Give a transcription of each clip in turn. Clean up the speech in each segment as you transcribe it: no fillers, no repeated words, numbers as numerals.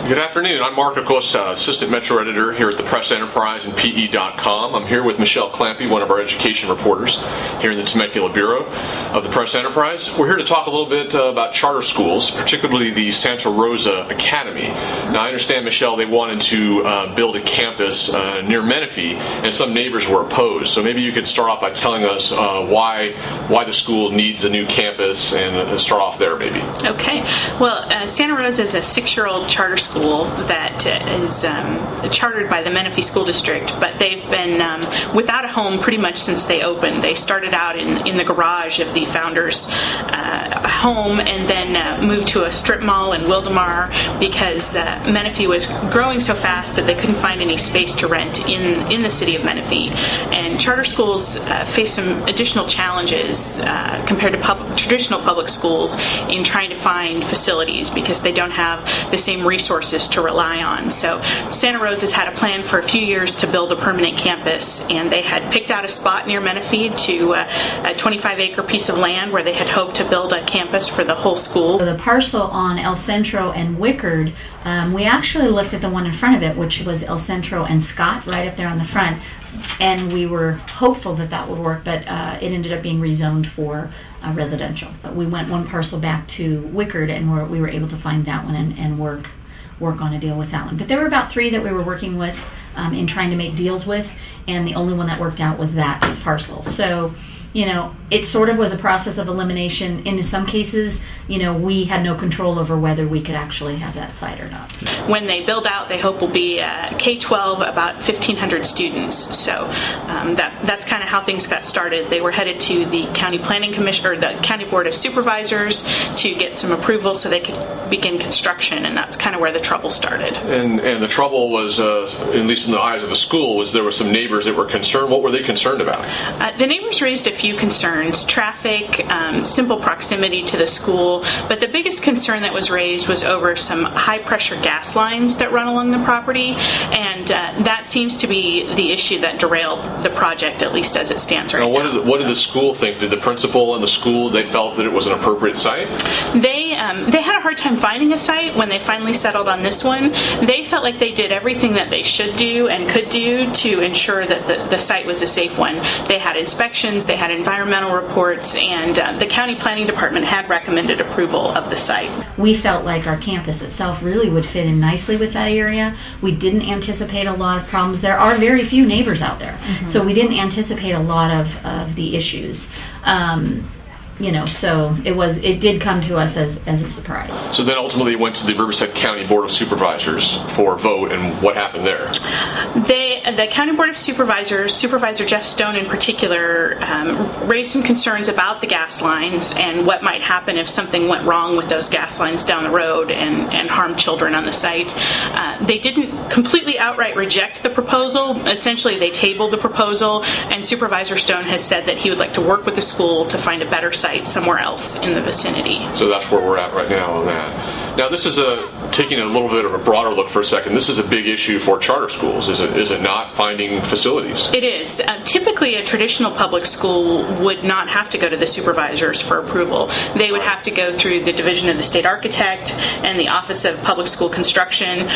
Good afternoon. I'm Mark Acosta, Assistant Metro Editor here at the Press Enterprise and PE.com. I'm here with Michelle Clampy, one of our education reporters here in the Temecula Bureau of the Press Enterprise. We're here to talk a little bit about charter schools, particularly the Santa Rosa Academy. Now, I understand, Michelle, they wanted to build a campus near Menifee, and some neighbors were opposed. So maybe you could start off by telling us why the school needs a new campus, and start off there, maybe. Okay. Well, Santa Rosa is a 6-year-old charter school that is chartered by the Menifee School District, but they've been without a home pretty much since they opened. They started out in the garage of the founder's home and then moved to a strip mall in Wildomar because Menifee was growing so fast that they couldn't find any space to rent in the city of Menifee. And charter schools face some additional challenges compared to traditional public schools in trying to find facilities because they don't have the same resources to rely on. So Santa Rosa's had a plan for a few years to build a permanent campus, and they had picked out a spot near Menifee to a 25-acre piece of land where they had hoped to build a campus for the whole school. The parcel on El Centro and Wickard, we actually looked at the one in front of it, which was El Centro and Scott, right up there on the front, and we were hopeful that would work, but it ended up being rezoned for residential. But we went one parcel back to Wickard, and we were able to find that one and work on a deal with that one. But there were about 3 that we were working with in trying to make deals with, and the only one that worked out was that parcel. So, it sort of was a process of elimination. In some cases, we had no control over whether we could actually have that site or not. When they build out, they hope will be K-12, about 1,500 students. So that's kind of how things got started. They were headed to the County Planning Commission or the County Board of Supervisors to get some approval so they could begin construction, and that's kind of where the trouble started. And the trouble was, at least in the eyes of the school, was there were some neighbors that were concerned. What were they concerned about? The neighbors raised a few concerns: traffic, simple proximity to the school, but the biggest concern that was raised was over some high-pressure gas lines that run along the property, and that seems to be the issue that derailed the project, at least as it stands right now. What did the school think? Did the principal and the school, they felt that it was an appropriate site? They had a hard time finding a site when they finally settled on this one. They felt like they did everything that they should do and could do to ensure that the site was a safe one. They had inspections, they had environmental reports, and the county planning department had recommended approval of the site. We felt like our campus itself really would fit in nicely with that area. We didn't anticipate a lot of problems. There are very few neighbors out there, so we didn't anticipate a lot of the issues. So it did come to us as a surprise. So then ultimately it went to the Riverside County Board of Supervisors for a vote, and what happened there? The County Board of Supervisors, Supervisor Jeff Stone in particular, raised some concerns about the gas lines and what might happen if something went wrong with those gas lines down the road and harm children on the site. They didn't completely outright reject the proposal. Essentially, they tabled the proposal, and Supervisor Stone has said that he would like to work with the school to find a better site somewhere else in the vicinity. So that's where we're at right now on that. Now, this is taking a little bit of a broader look for a second. This is a big issue for charter schools, is it not, finding facilities? It is. Typically, a traditional public school would not have to go to the supervisors for approval. They would have to go through the Division of the State Architect and the Office of Public School Construction,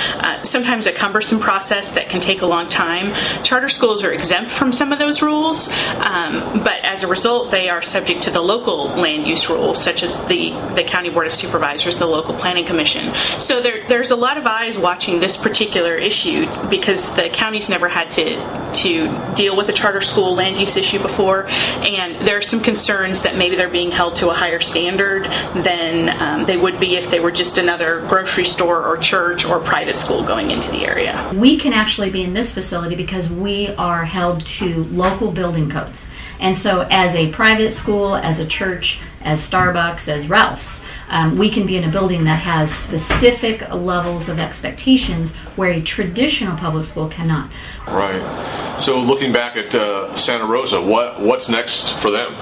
sometimes a cumbersome process that can take a long time. Charter schools are exempt from some of those rules, but as a result, they are subject to the local land use rules, such as the County Board of Supervisors, the local planning commission. So there's a lot of eyes watching this particular issue because the county's never had to deal with a charter school land use issue before, and there are some concerns that maybe they're being held to a higher standard than they would be if they were just another grocery store or church or private school going into the area. We can actually be in this facility because we are held to local building codes. And so as a private school, as a church, as Starbucks, as Ralph's, we can be in a building that has specific levels of expectations where a traditional public school cannot. Right. So looking back at Santa Rosa, what's next for them?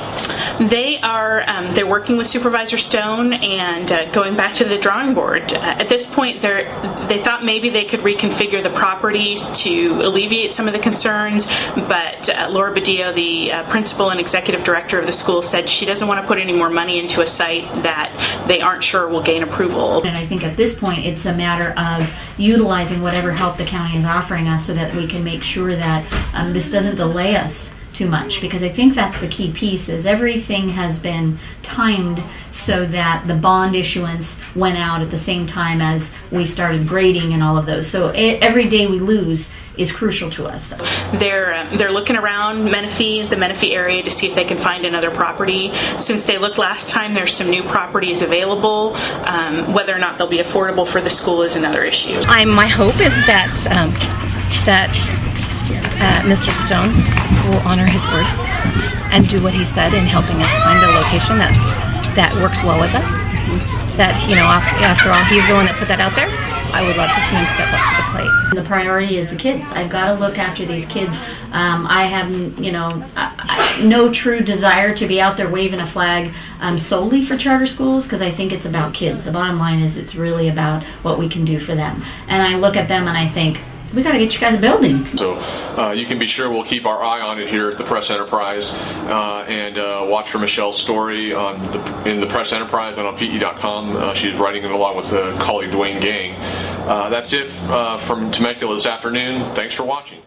They're working with Supervisor Stone and going back to the drawing board. At this point, they thought maybe they could reconfigure the properties to alleviate some of the concerns, but Laura Badillo, the principal and executive director of the school, said she doesn't want to put any more more money into a site that they aren't sure will gain approval. And I think at this point it's a matter of utilizing whatever help the county is offering us so that we can make sure that this doesn't delay us too much, because I think that's the key piece. Is everything has been timed so that the bond issuance went out at the same time as we started grading and all of those. So every day we lose is crucial to us. They're looking around the Menifee area to see if they can find another property. Since they looked last time, there's some new properties available. Whether or not they'll be affordable for the school is another issue. My hope is that Mr. Stone will honor his word and do what he said in helping us find a location that works well with us. That, after all, he's the one that put that out there. I would love to see him step up to the plate. The priority is the kids. I've got to look after these kids. I have, no true desire to be out there waving a flag solely for charter schools, because I think it's about kids. The bottom line is it's really about what we can do for them. And I look at them and I think, we got to get you guys a building. So you can be sure we'll keep our eye on it here at the Press Enterprise, and watch for Michelle's story in the Press Enterprise and on PE.com. She's writing it along with colleague Dwayne Gang. That's it from Temecula this afternoon. Thanks for watching.